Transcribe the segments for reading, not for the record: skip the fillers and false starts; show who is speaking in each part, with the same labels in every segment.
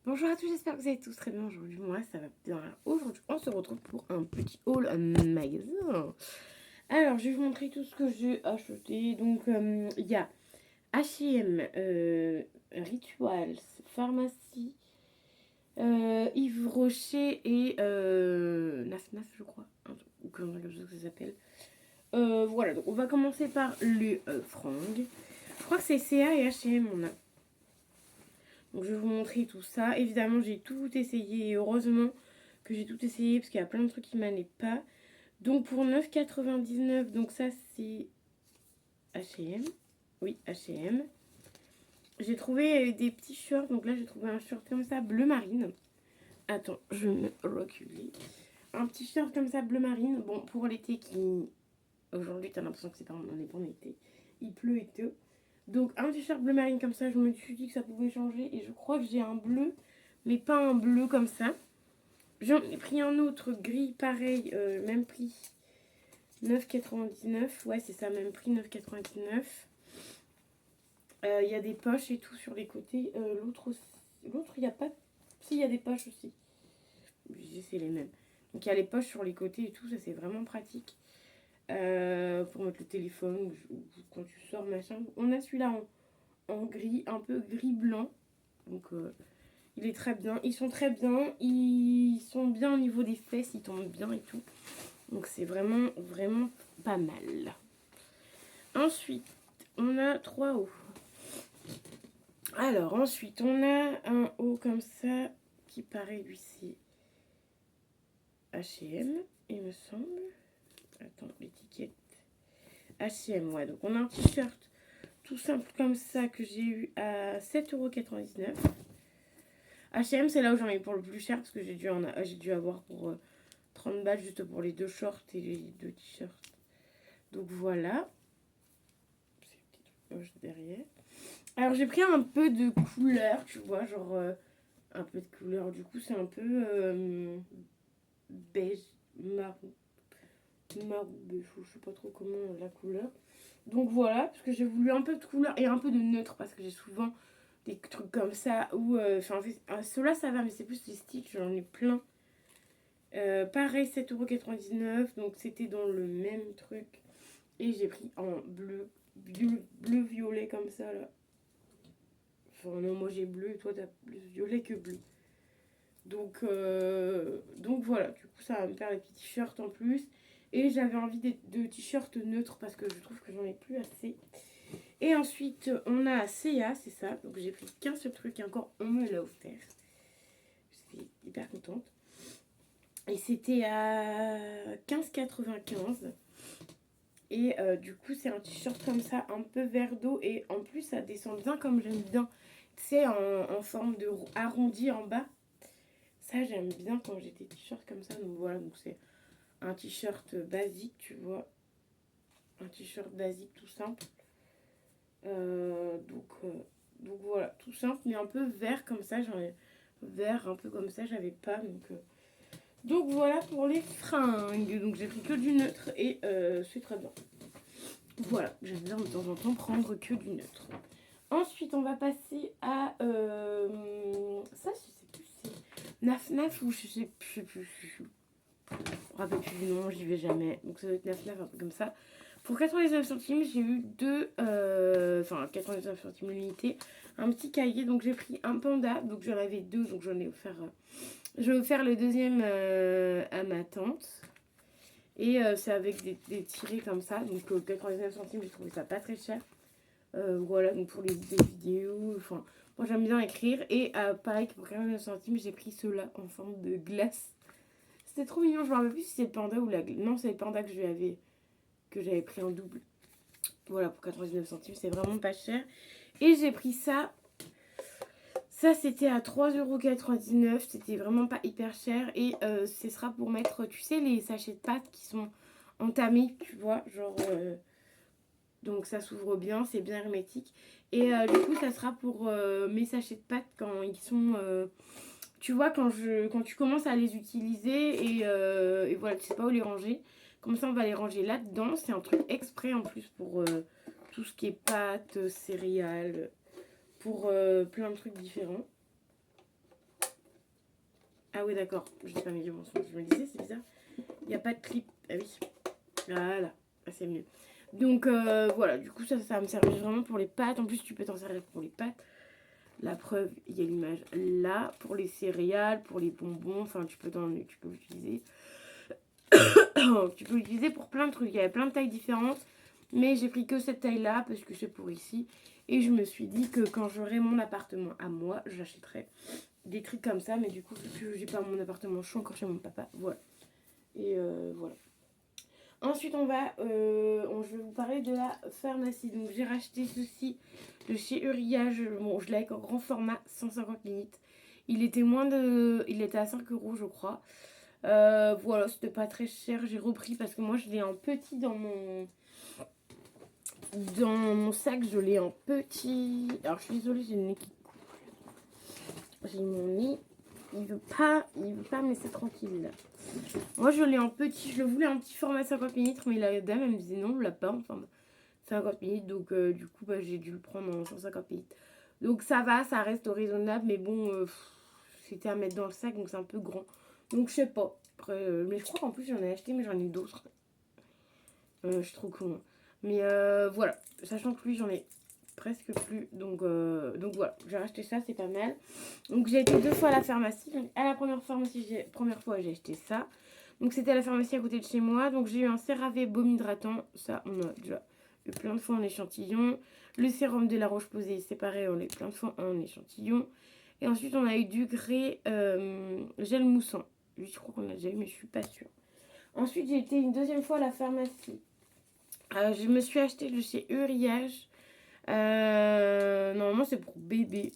Speaker 1: Bonjour à tous, j'espère que vous allez tous très bien aujourd'hui. Moi, ça va bien. Aujourd'hui, on se retrouve pour un petit haul magasin. Alors, je vais vous montrer tout ce que j'ai acheté. Donc, il y a H&M, Rituals, Pharmacie, Yves Rocher et Naf Naf, je crois. Ou comme ça s'appelle. Voilà, donc on va commencer par le fringues. Je crois que c'est CA et H&M, on a. Donc je vais vous montrer tout ça. Évidemment, j'ai tout essayé. Et heureusement que j'ai tout essayé parce qu'il y a plein de trucs qui m'allaient pas. Donc pour 9,99, donc ça c'est H&M. Oui, H&M. J'ai trouvé des petits shorts. Donc là, j'ai trouvé un short comme ça, bleu marine. Attends, je vais me reculer. Un petit short comme ça, bleu marine. Bon, pour l'été qui... Aujourd'hui, t'as l'impression que c'est pas, on est pas en été. Il pleut et tout. Donc un t-shirt bleu marine comme ça, je me suis dit que ça pouvait changer. Et je crois que j'ai un bleu, mais pas un bleu comme ça. J'en ai pris un autre gris, pareil, même prix. 9,99. Ouais, c'est ça, même prix, 9,99. Il y a des poches et tout sur les côtés. L'autre, il n'y a pas... Si, il y a des poches aussi. C'est les mêmes. Donc il y a les poches sur les côtés et tout, ça c'est vraiment pratique. Pour mettre le téléphone ou quand tu sors, machin. On a celui-là en gris, un peu gris-blanc. Donc il est très bien. Ils sont très bien. Ils sont bien au niveau des fesses, ils tombent bien et tout. Donc c'est vraiment, vraiment pas mal. Ensuite, on a 3 hauts. Alors ensuite, on a un haut comme ça qui paraît, lui, c'est H&M, il me semble. Attends, l'étiquette. H&M, ouais. Donc on a un t-shirt tout simple comme ça que j'ai eu à 7,99 €. H&M, c'est là où j'en ai pour le plus cher parce que j'ai dû avoir pour 30 balles juste pour les 2 shorts et les 2 t-shirts. Donc voilà. C'est une petite derrière. Alors j'ai pris un peu de couleur, tu vois, genre un peu de couleur. Du coup, c'est un peu beige, marron beige, je sais pas trop comment la couleur. Donc voilà, parce que j'ai voulu un peu de couleur et un peu de neutre parce que j'ai souvent des trucs comme ça où enfin ceux-là ça va, mais c'est plus les sticks, j'en ai plein. Pareil, 7,99 €, donc c'était dans le même truc. Et j'ai pris en bleu violet comme ça là. Enfin non, moi j'ai bleu et toi t'as plus violet que bleu. Donc voilà, du coup ça va me faire les petits t-shirts en plus. Et j'avais envie de t-shirts neutres parce que je trouve que j'en ai plus assez. Et ensuite on a CA, c'est ça. Donc j'ai pris qu'un seul truc et encore on me l'a offert. Je suis hyper contente. Et c'était à 15,95 €. Et du coup c'est un t-shirt comme ça, un peu vert d'eau. Et en plus ça descend bien comme j'aime bien. C'est en forme de arrondi en bas. Ça j'aime bien quand j'ai des t-shirts comme ça. Donc voilà, donc c'est un t-shirt basique, tu vois. Un t-shirt basique tout simple. Donc voilà, tout simple, mais un peu vert comme ça. J'en ai vert un peu comme ça, j'avais pas. Donc voilà pour les fringues. Donc j'ai pris que du neutre et c'est très bien. Voilà, j'aime bien de temps en temps prendre que du neutre. Ensuite, on va passer à ça, je sais plus, c'est Naf Naf ou je sais plus. Je me rappelle plus du nom, j'y vais jamais. Donc ça doit être Naf Naf, un peu comme ça. Pour 99 centimes, j'ai eu 99 centimes l'unité, un petit cahier. Donc j'ai pris un panda, donc j'en avais 2, donc j'en ai offert. Je vais offert le deuxième à ma tante. Et c'est avec des tirés comme ça. Donc 99 centimes, j'ai trouvé ça pas très cher. Voilà, donc pour les vidéos, enfin, moi j'aime bien écrire. Et pareil, pour 49 centimes, j'ai pris ceux-là en forme de glace. C'était trop mignon, je me rappelle plus si c'est le panda ou la glace. Non, c'est le panda que j'avais pris en double. Voilà, pour 99 centimes, c'est vraiment pas cher. Et j'ai pris ça. Ça, c'était à 3,99 €. C'était vraiment pas hyper cher. Et ce sera pour mettre, tu sais, les sachets de pâtes qui sont entamés, tu vois, genre... donc ça s'ouvre bien, c'est bien hermétique. Et du coup, ça sera pour mes sachets de pâtes quand ils sont... tu vois, quand tu commences à les utiliser et voilà, tu sais pas où les ranger. Comme ça, on va les ranger là-dedans. C'est un truc exprès en plus pour tout ce qui est pâtes, céréales, pour plein de trucs différents. Ah oui, d'accord. Je n'ai pas mis du bon sens. Je me disais, c'est bizarre. Il n'y a pas de clip. Ah oui. Voilà. Ah, c'est mieux. Donc voilà, du coup ça va me servir vraiment pour les pâtes. En plus tu peux t'en servir pour les pâtes. La preuve, il y a l'image là. Pour les céréales, pour les bonbons. Enfin tu peux l'utiliser. Tu peux l'utiliser pour plein de trucs. Il y avait plein de tailles différentes. Mais j'ai pris que cette taille là parce que c'est pour ici. Et je me suis dit que quand j'aurai mon appartement à moi, j'achèterai des trucs comme ça. Mais du coup vu que j'ai pas mon appartement, je suis encore chez mon papa. Voilà. Et voilà. Ensuite, je vais vous parler de la pharmacie. Donc, j'ai racheté ceci de chez Uriage. Bon, je l'ai avec un grand format, 150 litres. Il était à 5 euros, je crois. Voilà, c'était pas très cher. J'ai repris parce que moi, je l'ai en petit dans mon sac. Je l'ai en petit. Alors, je suis désolée, j'ai le nez qui coule. J'ai mon nez. Il veut pas me laisser tranquille là. Moi je l'ai en petit, je le voulais en petit format 50 litres, mais la dame elle me disait non, on l'a pas en format 50 litres, donc du coup j'ai dû le prendre en 150 litres. Donc ça va, ça reste raisonnable, mais bon, c'était à mettre dans le sac, donc c'est un peu grand. Donc je sais pas. Après, mais je crois qu'en plus j'en ai acheté, mais j'en ai d'autres. Je suis trop con. Mais voilà, sachant que lui j'en ai presque plus. Donc voilà, j'ai racheté ça, c'est pas mal. Donc j'ai été 2 fois à la pharmacie. Donc à la première fois j'ai acheté ça. Donc c'était à la pharmacie à côté de chez moi. Donc j'ai eu un CeraVe baume hydratant. Ça on a déjà eu plein de fois en échantillon. Le sérum de la Roche-Posay, c'est pareil, on l'a eu plein de fois en échantillon. Et ensuite on a eu du Grey gel moussant. Lui je crois qu'on l'a déjà eu mais je suis pas sûre. Ensuite j'ai été une deuxième fois à la pharmacie. Je me suis acheté de chez Uriage. Normalement c'est pour bébé.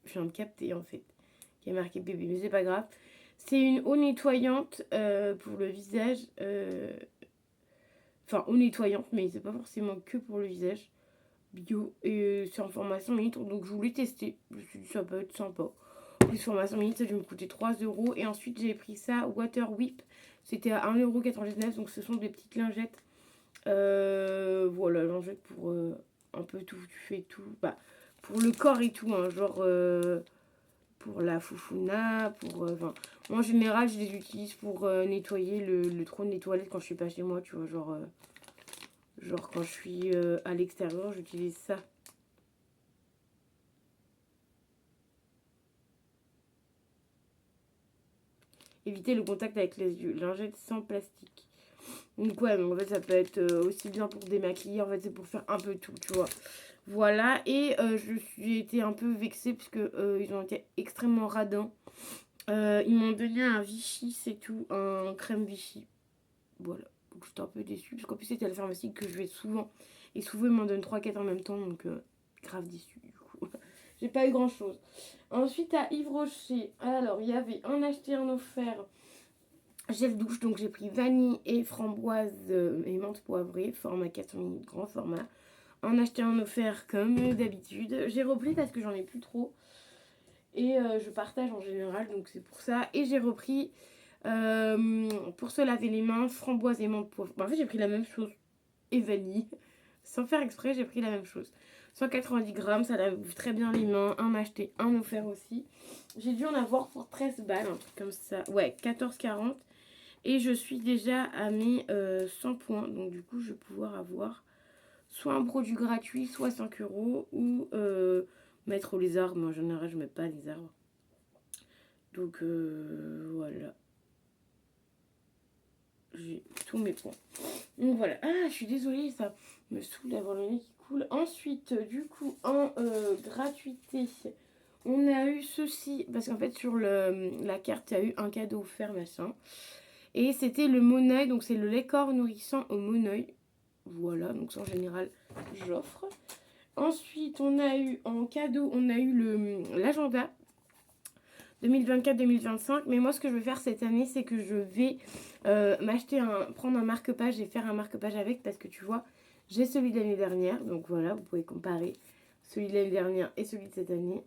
Speaker 1: Je viens de capter en fait. Qui est marqué bébé, mais c'est pas grave. C'est une eau nettoyante pour le visage. Enfin, eau nettoyante, mais c'est pas forcément que pour le visage. Bio. Et c'est en format 100 litres. Donc je voulais tester. Je me suis dit ça peut être sympa. Plus format 100 litres, ça devait me coûter 3 euros. Et ensuite j'ai pris ça Water Whip. C'était à 1,99 €. Donc ce sont des petites lingettes. Voilà, lingettes pour un peu tout. Tu fais tout. Bah, pour le corps et tout. Hein, genre pour la foufouna. Moi en général, je les utilise pour nettoyer le trône des toilettes quand je suis pas chez moi. Tu vois, genre quand je suis à l'extérieur, j'utilise ça. Éviter le contact avec les yeux. Lingette sans plastique. Donc ouais, donc en fait ça peut être aussi bien pour démaquiller, en fait c'est pour faire un peu tout, tu vois. Voilà, et j'ai été un peu vexée parce que ils ont été extrêmement radins. Ils m'ont donné un Vichy, c'est tout, un crème Vichy. Voilà, donc j'étais un peu déçue parce qu'en plus c'était à la pharmacie que je vais souvent. Et souvent ils m'en donnent 3-4 en même temps, donc grave déçue du coup. J'ai pas eu grand chose. Ensuite à Yves Rocher, alors il y avait un acheté un offert gel douche, donc j'ai pris vanille et framboise et menthe poivrée, format 400 ml, grand format. En acheté un offert comme d'habitude. J'ai repris parce que j'en ai plus trop. Et je partage en général, donc c'est pour ça. Et j'ai repris pour se laver les mains, framboise et menthe poivrée. En fait, j'ai pris la même chose et vanille. Sans faire exprès, j'ai pris la même chose. 190 grammes, ça lave très bien les mains. Un acheté, un offert aussi. J'ai dû en avoir pour 13 balles, un truc comme ça. Ouais, 14,40. Et je suis déjà à mes 100 points. Donc du coup, je vais pouvoir avoir soit un produit gratuit, soit 5 euros. Ou mettre les arbres. Mais en général, je ne mets pas les arbres. Donc voilà. J'ai tous mes points. Donc voilà. Ah, je suis désolée, ça me saoule d'avoir le nez qui coule. Ensuite, du coup, en gratuité, on a eu ceci. Parce qu'en fait, sur la carte, il y a eu un cadeau offert, machin. Et c'était le Monoeil, donc c'est le lait corps nourrissant au Monoeil. Voilà, donc ça en général, j'offre. Ensuite, on a eu en cadeau, on a eu l'agenda 2024-2025. Mais moi, ce que je vais faire cette année, c'est que je vais prendre un marque-page et faire un marque-page avec. Parce que tu vois, j'ai celui de l'année dernière. Donc voilà, vous pouvez comparer celui de l'année dernière et celui de cette année.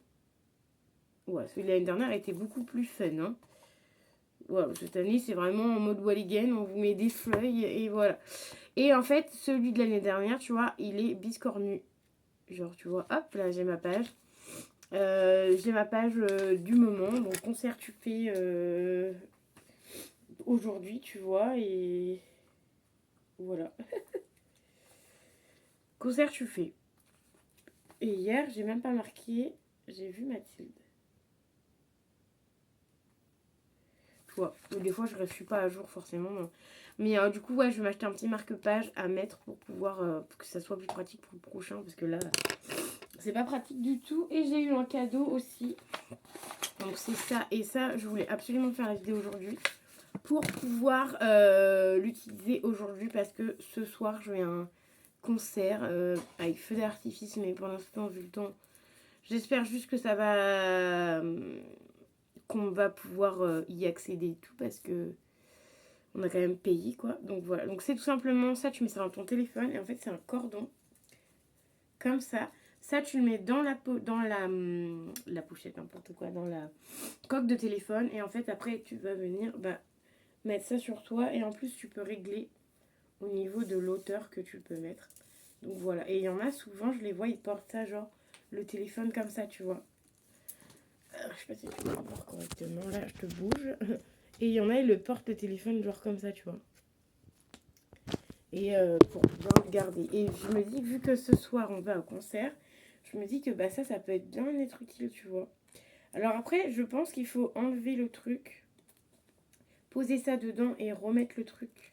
Speaker 1: Ouais, celui de l'année dernière était beaucoup plus fun, hein. Voilà, cette année, c'est vraiment en mode Walligan, on vous met des feuilles et voilà. Et en fait, celui de l'année dernière, tu vois, il est biscornu. Genre, tu vois, hop, là, j'ai ma page. J'ai ma page du moment, donc concert tu fais aujourd'hui, tu vois, et voilà. Concert tu fais. Et hier, j'ai même pas marqué, j'ai vu Mathilde. Tu vois, des fois je ne suis pas à jour forcément. Mais du coup, ouais, je vais m'acheter un petit marque-page à mettre pour pouvoir pour que ça soit plus pratique pour le prochain. Parce que là, c'est pas pratique du tout. Et j'ai eu un cadeau aussi. Donc c'est ça. Et ça, je voulais absolument faire la vidéo aujourd'hui pour pouvoir l'utiliser aujourd'hui. Parce que ce soir, je vais à un concert avec feu d'artifice. Mais pour l'instant, vu le temps, j'espère juste que ça va... qu'on va pouvoir y accéder et tout. Parce que on a quand même payé quoi. Donc voilà. Donc c'est tout simplement ça. Tu mets ça dans ton téléphone. Et en fait, c'est un cordon. Comme ça. Ça, tu le mets dans la pochette, n'importe quoi, dans la coque de téléphone. Et en fait, après, tu vas venir mettre ça sur toi. Et en plus, tu peux régler au niveau de l'hauteur que tu peux mettre. Donc voilà. Et il y en a souvent, je les vois, ils portent ça, genre, le téléphone comme ça, tu vois. Je sais pas si tu peux le voir correctement. Là, je te bouge. Et il y en a, ils le portent le téléphone, genre comme ça, tu vois. Et pour bien le garder. Et je me dis, vu que ce soir, on va au concert, je me dis que ça peut être bien être utile, tu vois. Alors après, je pense qu'il faut enlever le truc, poser ça dedans et remettre le truc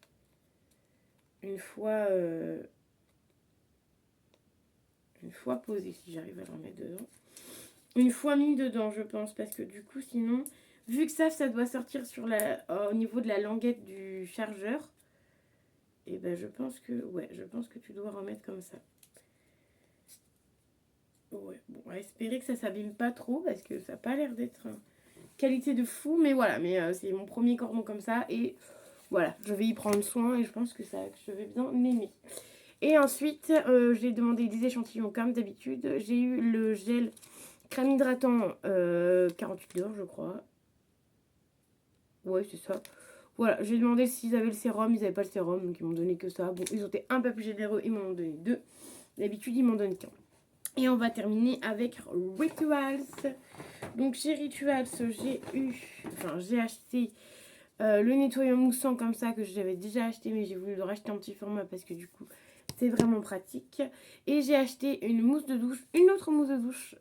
Speaker 1: une fois posé, si j'arrive à le remettre dedans. Une fois mis dedans, je pense, parce que du coup, sinon, vu que ça doit sortir au niveau de la languette du chargeur, et je pense que tu dois remettre comme ça. Ouais, bon, on va espérer que ça s'abîme pas trop parce que ça n'a pas l'air d'être qualité de fou. Mais voilà, c'est mon premier cordon comme ça. Et voilà, je vais y prendre soin et je pense que je vais bien m'aimer. Et ensuite, j'ai demandé des échantillons comme d'habitude. J'ai eu le gel crème hydratant 48 heures, je crois. Ouais, c'est ça. Voilà, j'ai demandé s'ils avaient le sérum. Ils n'avaient pas le sérum, donc ils m'ont donné que ça. Bon, ils ont été un peu plus généreux, ils m'en ont donné 2. D'habitude, ils m'en donnent qu'un. Et on va terminer avec Rituals. Donc chez Rituals, j'ai acheté le nettoyant moussant comme ça que j'avais déjà acheté, mais j'ai voulu le racheter en petit format parce que du coup c'est vraiment pratique. Et j'ai acheté une mousse de douche, une autre mousse de douche.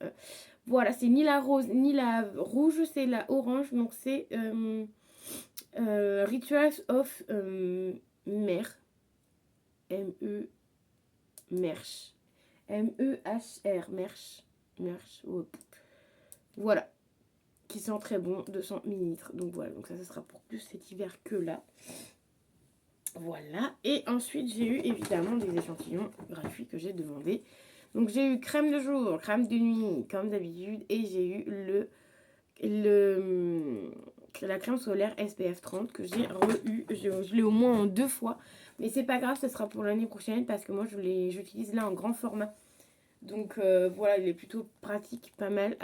Speaker 1: Voilà, c'est ni la rose ni la rouge, c'est la orange. Donc c'est Rituals of Mer. M-E Merch. M-E-H-R. Merch. Ouais. Voilà. Qui sent très bon, 200 ml. Donc voilà, donc ça sera pour plus cet hiver que là. Voilà. Et ensuite, j'ai eu évidemment des échantillons gratuits que j'ai demandé. Donc j'ai eu crème de jour, crème de nuit, comme d'habitude. Et j'ai eu la crème solaire SPF 30 que j'ai re-eu. Je l'ai au moins en 2 fois. Mais c'est pas grave, ce sera pour l'année prochaine parce que moi, j'utilise là en grand format. Donc voilà, il est plutôt pratique, pas mal,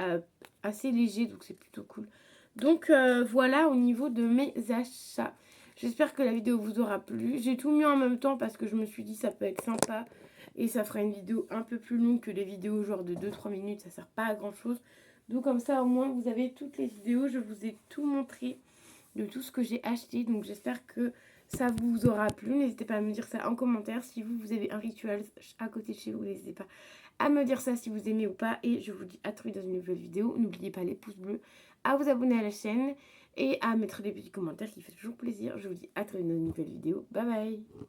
Speaker 1: assez léger, donc c'est plutôt cool. Donc voilà au niveau de mes achats. J'espère que la vidéo vous aura plu. J'ai tout mis en même temps parce que je me suis dit ça peut être sympa. Et ça fera une vidéo un peu plus longue que les vidéos genre de 2-3 minutes. Ça sert pas à grand chose. Donc comme ça au moins vous avez toutes les vidéos. Je vous ai tout montré de tout ce que j'ai acheté. Donc j'espère que ça vous aura plu. N'hésitez pas à me dire ça en commentaire. Si vous avez un rituel à côté de chez vous, n'hésitez pas à me dire ça si vous aimez ou pas. Et je vous dis à très vite dans une nouvelle vidéo. N'oubliez pas les pouces bleus, à vous abonner à la chaîne et à mettre des petits commentaires qui fait toujours plaisir. Je vous dis à très vite dans une nouvelle vidéo. Bye bye.